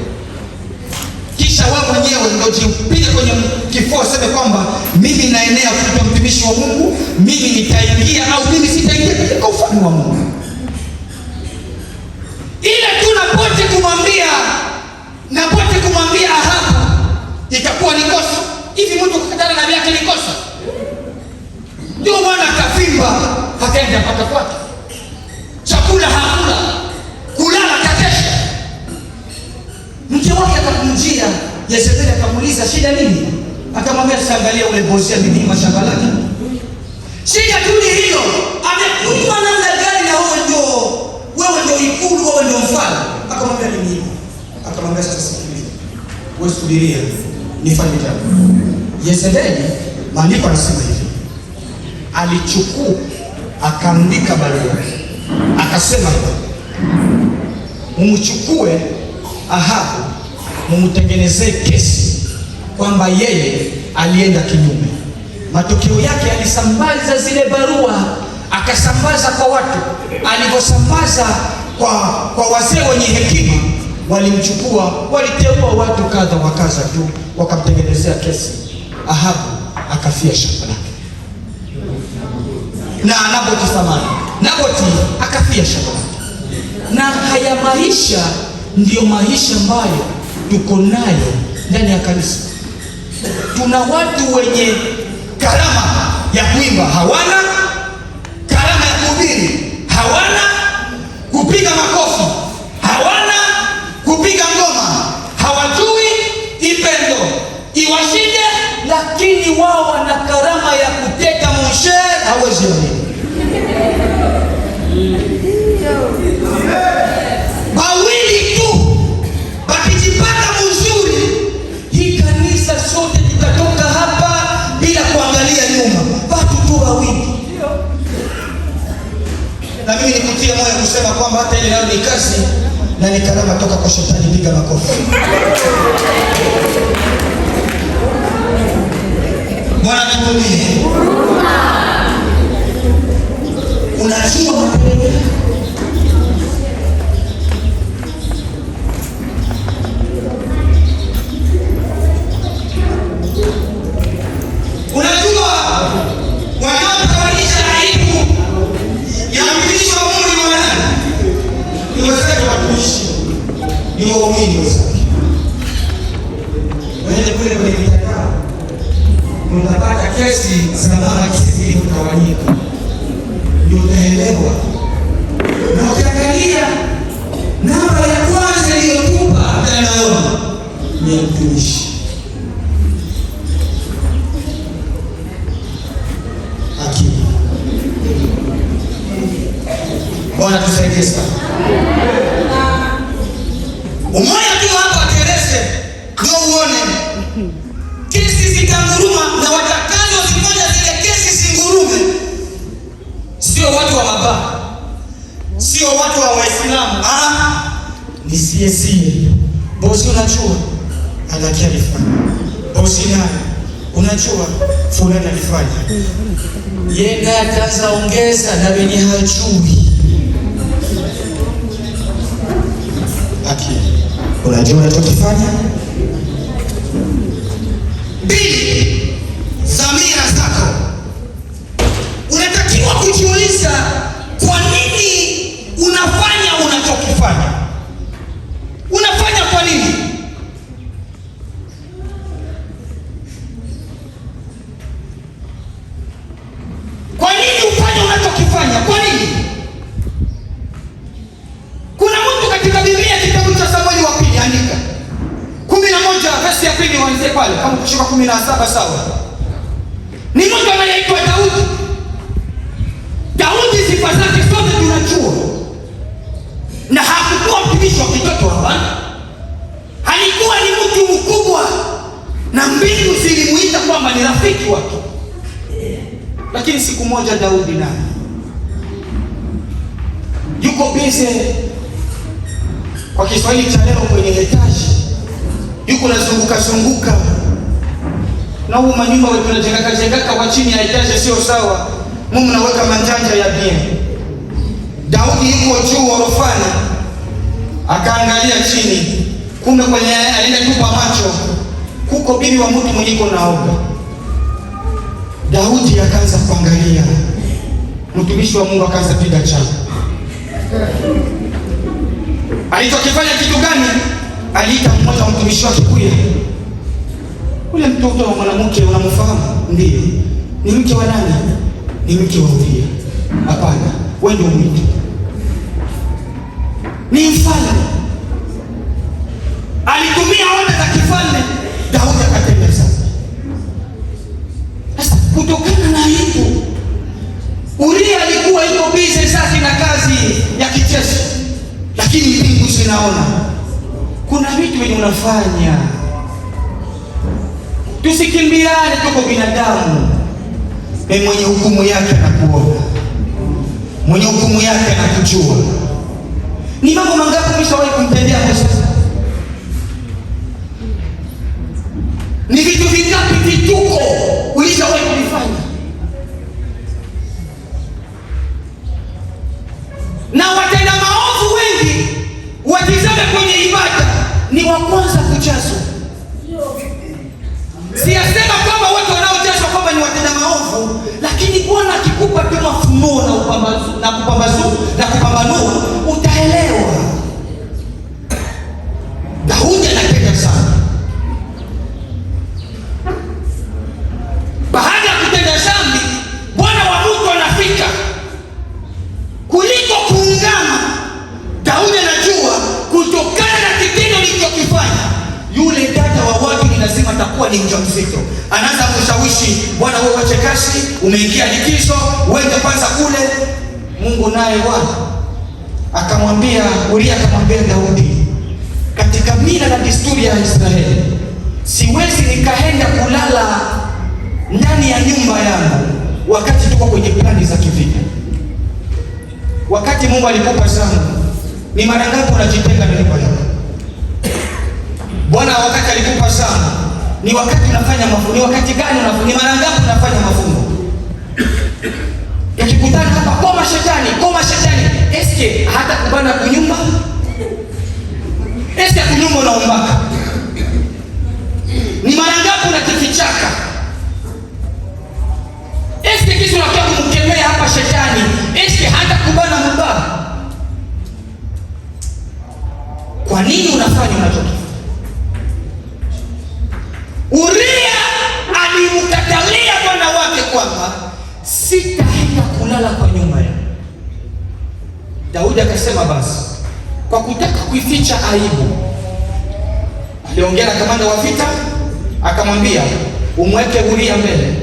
Kisha wewe mwenyewe ndio jipige kwenye kifua useme kwamba mimi naenea kuitwa mtumishi wa Mungu, mimi nitaingia au mimi sitaingia katika ufalme wa Mungu. Ile tu Naboti kumwambia Ahabu itakuwa ni kosa. Hivi mtu kukatana na yake ni kosa? Ndio bwana akafimba, akaenda mpaka kwake. Chakula hakula, kulala kakesha. Mke wake akakumjia Yezebeli, akamuuliza shida nini? Akamwambia siangalia ule bosi amini mashamba lake. Shida tu ni hiyo, amekunywa namna gani na wewe ndio ikulu, wewe ndio mfalme. Akamwambia ni nini? Akamwambia sasa sikiliza. Wewe subiria, nifanye jambo. Yezebeli, maandiko yanasema hivi. Alichukua akaandika barua. Akasema mumchukue Ahabu, mumtengenezee kesi kwamba yeye alienda kinyume. Matokeo yake alisambaza zile barua, akasambaza kwa watu. Aliposambaza kwa wazee wenye hekima, walimchukua, waliteua watu kadha wa kadha tu, wakamtengenezea kesi. Ahabu akafia shamba lake. Na Naboti akafia shamba lake. Na haya maisha ndiyo maisha ambayo tuko nayo ndani ya kanisa. Tuna watu wenye karama ya kuimba hawana, karama ya kuhubiri hawana, kupiga makofi hawana, kupiga ngoma hawajui, ipendo iwashinde, lakini wao wana karama ya kuteka mshe hawezi nini. Bawili tu bakijipata mzuri, hii kanisa sote tutatoka hapa bila kuangalia nyuma. Watu tu wawili. Na mimi nikutia moyo kusema kwamba hata ile nayo ni kazi na ni karama toka kwa shetani. Piga makofi. Bwana tukulie. Unajua matendo. Unajua wanaotawanisha aibu ya mtumishi wa Mungu ni wanani? Ni wazee watumishi, ni waumini. utapata kesi za mama kesi iliyotawanyika, ndio utaelewa. Na ukiangalia namba ya kwanza iliyotupa anaona ni ya mtumishi. Akili. Bwana tusaidie sana. Umoja tu hapa Terese ndio uone kesi zitanguruma, na watakazo zifanya zile kesi singurume sio watu wa mabaa, sio watu wa Waislamu, ni sie. Bosi unajua anakia alifanya, bosi naye unajua fulani alifanya, yeye naye ataanza ongeza na wenye hajui. Akili. Unajua unachokifanya? Pili, dhamira zako. Unatakiwa kujiuliza kwa nini unafanya unachokifanya. Unafanya kwa nini? Kwa nini ufanye unachokifanya? Kwa nini? Kuna mtu katika Biblia kitabu cha Samueli wa pili andika 11 verse ya pili wanze pale kama kushuka 17 sawa. Ni mtu anayeitwa Daudi. Daudi sifa zake zote tunajua. Na hakuwa mtumishi wa kitoto hapana. Alikuwa ni mtu mkubwa na mbingu zilimuita kwamba ni rafiki wake. Lakini siku moja Daudi naye yuko busy, kwa Kiswahili cha leo, kwenye etaji, yuko nazunguka na huko manyumba wetu tunajengaka kwa chini ya etaji sio sawa, mume naweka manjanja ya bien. Daudi yuko juu orofani, akaangalia chini, kumbe kwenye aenda tupa macho kuko bibi wa mtu mwenye iko naoga. Daudi akaanza kuangalia, mtumishi wa Mungu akaanza piga chapa. Alichokifanya kitu gani? Aliita mmoja wa mtumishi wake kuya. Ule mtoto wa mwanamke unamfahamu? Ndiyo. Ni mke wa nani? Ni mke wa Uria. Hapana, wewe ndio mwite. Ni mfalme. Alitumia oda za kifalme, Daudi akatenda sana. Sasa kutokana na hivyo, Uria alikuwa yuko busy sasa na kazi ya kijeshi. Lakini mbingu zinaona kuna vitu wenye unafanya. Tusikimbiane, tuko binadamu. Mwenye hukumu yake anakuona, mwenye hukumu yake anakujua. Ni mambo mangapi umeshawahi kumtendea Musa? Ni vitu vingapi vituko ulishawahi kuvifanya? Na watenda maovu wengi watizame kwenye ibada ni wa kwanza kujazwa. Siyasema kwamba watu wanaojazwa kwamba ni watenda maovu, lakini Bwana akikupa tu mafunuo na kupambanua utaelewa. Daudi anapenda sana. Baada ya kutenda dhambi, Bwana wa Mungu anafika. Kuliko kuungama, Daudi anajua kutokana na kitendo alichokifanya, yule dada wa watu ni lazima atakuwa ni mjamzito. Anaanza kushawishi, Bwana wewe wache kazi, umeingia likizo, uende kwanza kule. Mungu naye Bwana akamwambia Uria, akamwambia Daudi, katika mila na desturi ya Israeli, siwezi nikaenda kulala ndani ya nyumba yangu wakati tuko kwenye plani za kivita. Wakati Mungu alikupa zamu, ni mara ngapi unajitenga na nyumba yako? Bwana wakati alikupa zamu, ni wakati unafanya mafungo. Ni wakati gani unafanya? Ni mara ngapi unafanya mafungo? Ukikutana hapa koma shetani, eske hata kubana kunyumba? Eske kunyumba unaombaka? Ni mara ngapi unakifichaka? Eske kisu unakia kumkemea hapa shetani? Eske hata kubana mbaba? Kwa nini unafanya unachokifanya? Uria alimkatalia Daudi akasema basi, kwa kutaka kuificha aibu, aliongea na kamanda wa vita, akamwambia umweke Uria mbele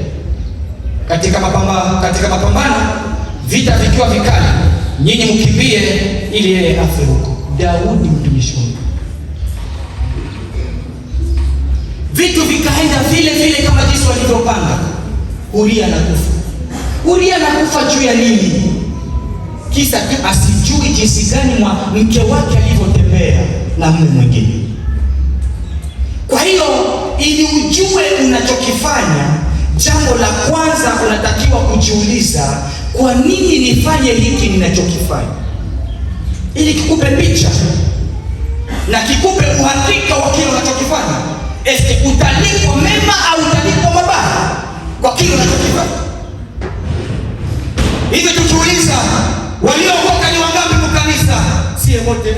katika mapambano, vita vikiwa vikali, nyinyi mkimbie ili yeye afe huko. Daudi mtumishi wangu. Vitu vikaenda vile vile kama jinsi walivyopanga. Uria anakufa. Uria anakufa juu ya nini? Kisa asijui jinsi gani mke wake alivyotembea na mume mwingine. Kwa hiyo ili ujue unachokifanya, jambo la kwanza unatakiwa kujiuliza, kwa nini nifanye hiki ninachokifanya? Ili kikupe picha na kikupe uhakika wa kile unachokifanya. Utalipwa mema au utalipwa mabaya kwa kile unachokifanya? Hivi tukiuliza, waliookoka ni wangapi mkanisa? Sie wote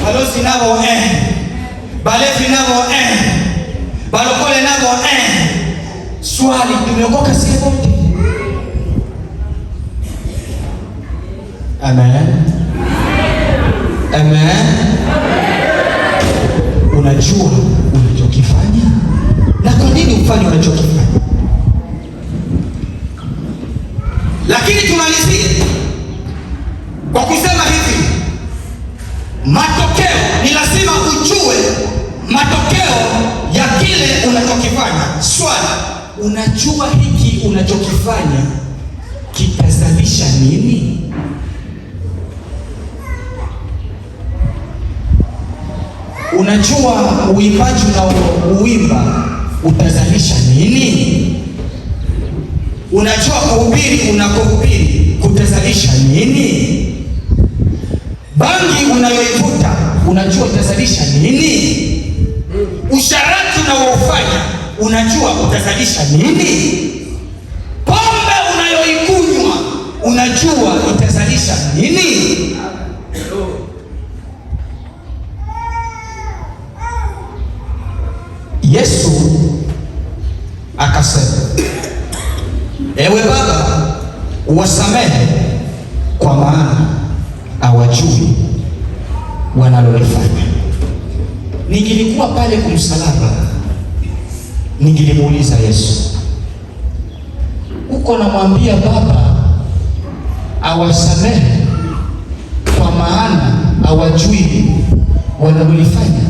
balozi nabo balevi nabo balokole nabo swali, tumeokoka sie wote? Amen. Amen. Unajua unachokifanya na kwa nini ufanye unachokifanya. Lakini tumalizie kwa kusema hivi, matokeo ni lazima ujue matokeo ya kile unachokifanya. Swali, unajua hiki unachokifanya kitazalisha nini? Unajua uimbaji unaouimba utazalisha nini? Unajua kuhubiri unakohubiri kutazalisha nini? Bangi unayoivuta unajua utazalisha nini? Usharati unaofanya unajua utazalisha nini? Pombe unayoikunywa unajua itazalisha nini? Yesu akasema, ewe Baba, uwasamehe kwa maana hawajui wanalolifanya. Ningilikuwa pale kumsalaba, ningilimuuliza Yesu, uko namwambia Baba awasamehe kwa maana hawajui wanalolifanya?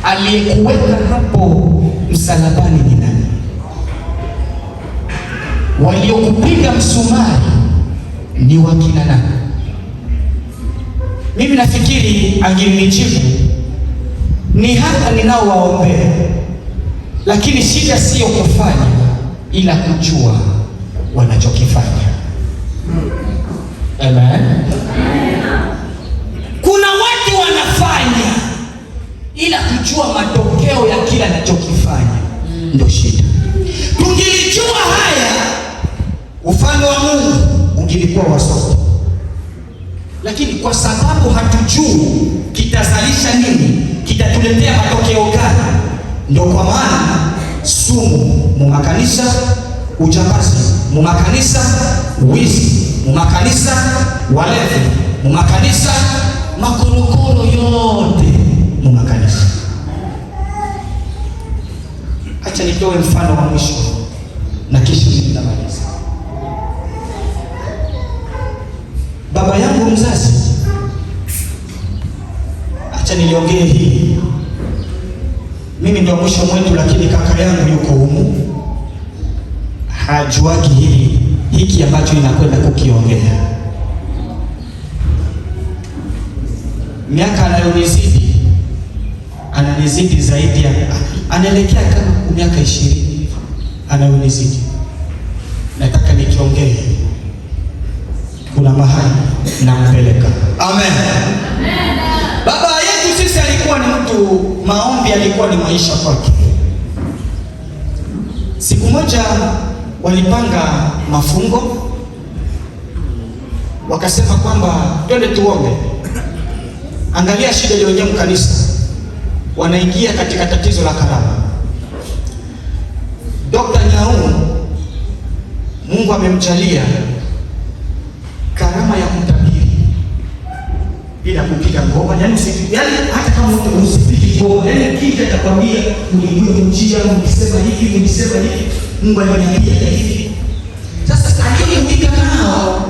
Aliyekuweka hapo msalabani ni nani? Waliokupiga msumari ni wakina nani? Mimi nafikiri angenijibu ni hata ninaowaombea, lakini shida sio kufanya ila kujua wanachokifanya. Amen. Kuna watu wanafanya ila kujua matokeo ya kila anachokifanya ndio shida. Tungilijua haya, ufalme wa Mungu ungilikuwa wa sote. Lakini kwa sababu hatujui kitazalisha nini, kitatuletea matokeo gani, ndio kwa maana sumu mu makanisa, ujambazi mu makanisa, wizi mu makanisa, walevi mu makanisa, makorokoro yote mu makanisa. Acha nitoe mfano wa mwisho na kisha nitamaliza. Baba yangu mzazi, acha niliongee hii, mimi ndio mwisho mwetu, lakini kaka yangu yuko humu, hajuagi hiki ambacho inakwenda kukiongea. Miaka anayonizidi, ananizidi zaidi ya anaelekea kama miaka 20 anayonizidi. Nataka nikiongee, kuna mahali nampeleka. Amen. Baba yetu sisi alikuwa ni mtu, maombi alikuwa ni maisha kwake. Siku moja walipanga mafungo, wakasema kwamba twende tuombe. Angalia shida iliyojaa kanisa, wanaingia katika tatizo la karama. Dr. Nyau, Mungu amemjalia karama ya ngoma, yani hata kama usipige ngoma, yani kija atakwambia mlijua mlisema hivi. Mungu aliniambia hivi. Sasa aliyokuja nao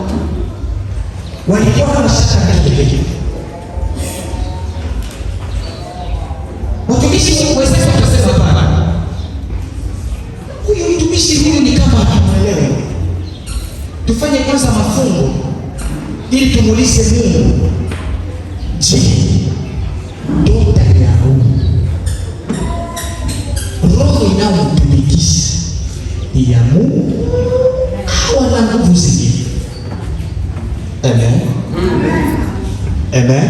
walikuwa na mashaka yake. Watumishi waweza kusema baba, huyu mtumishi huyu ni kama hatuelewi. Tufanye kwanza mafungo ili tumuulize Mungu, je, ndoto ya roho inayomtumikisha ni ya Mungu au ana nguvu zingine? Amen. Amen.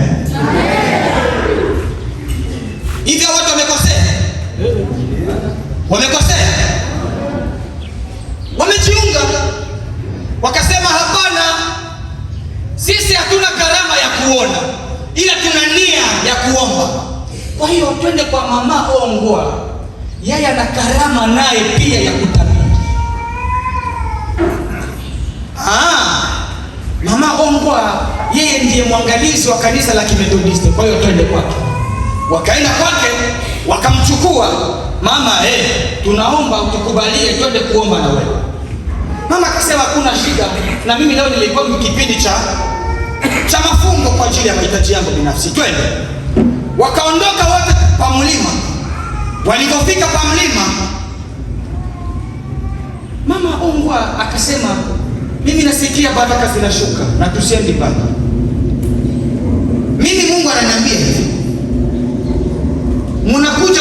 Hivyo watu wamekosea, wamejiunga wakasema, hapana, sisi hatuna karama ya kuona, ila tuna nia ya kuomba. Kwa hiyo twende kwa Mama Ongwa, yeye ana karama naye pia ya kutabiri. Mama Ongwa yeye ndiye mwangalizi wa kanisa la Kimethodisti, kwa hiyo twende kwake. Wakaenda kwake, wakamchukua mama, tunaomba utukubalie twende kuomba na wewe. Mama akasema hakuna shida, na mimi leo nilikuwa kipindi cha mafungo kwa ajili ya mahitaji yangu binafsi, twende. Wakaondoka wote pa mlima. Walipofika pa mlima, Mama Ongwa akasema, mimi nasikia baraka zinashuka na tusiendi pale. Mimi Mungu ananiambia hivi, mnakuja